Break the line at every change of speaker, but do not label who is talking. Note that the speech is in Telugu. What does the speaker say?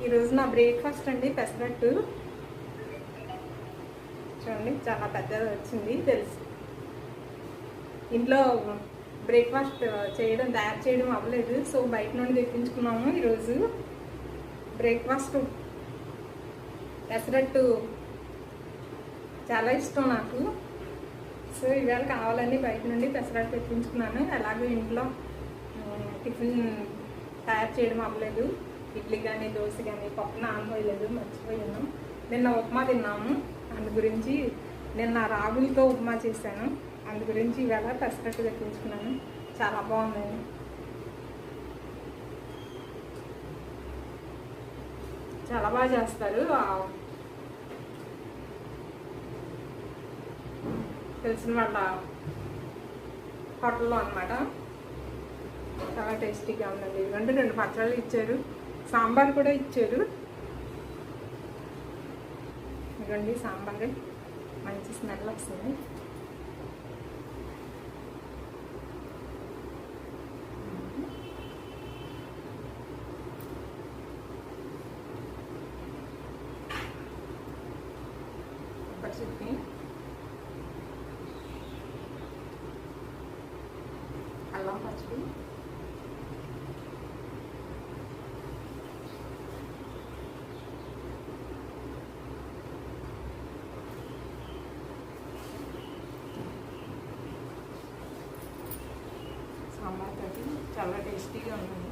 ఈరోజు నా బ్రేక్ఫాస్ట్ అండి పెసరట్టు. చూడండి చాలా పెద్దది వచ్చింది తెలుసు. ఇంట్లో బ్రేక్ఫాస్ట్ తయారు చేయడం అవ్వలేదు, సో బయట నుండి తెప్పించుకున్నాము. ఈరోజు బ్రేక్ఫాస్ట్ పెసరట్టు చాలా ఇష్టం నాకు. సో ఇవాళ కావాలని బయట నుండి పెసరట్టు తెప్పించుకున్నాను. అలాగే ఇంట్లో టిఫిన్ తయారు చేయడం అవ్వలేదు. ఇడ్లీ కానీ దోశ కానీ పప్పు నానబోయలేదు, మర్చిపోయాను. నిన్న ఉప్మా తిన్నాము, అందు గురించి నిన్న రాగులతో ఉప్మా చేశాను. అందు గురించి ఇవాళ పెసరట్టు తెప్పించుకున్నాను. చాలా బాగుంది, చాలా బాగా చేస్తారు. తెలిసిన వాళ్ళ హోటల్లో అన్నమాట. చాలా టేస్టీగా ఉందండి. ఎందుకంటే 2 పచ్చళ్ళు ఇచ్చారు, సాంబార్ కూడా ఇచ్చారు. ఇదిగోండి సాంబార్, మంచి స్మెల్ వస్తుంది. చట్నీ, అల్లం పచ్చడి, సాంబార్ తోటి చాలా టేస్టీగా ఉంటుంది.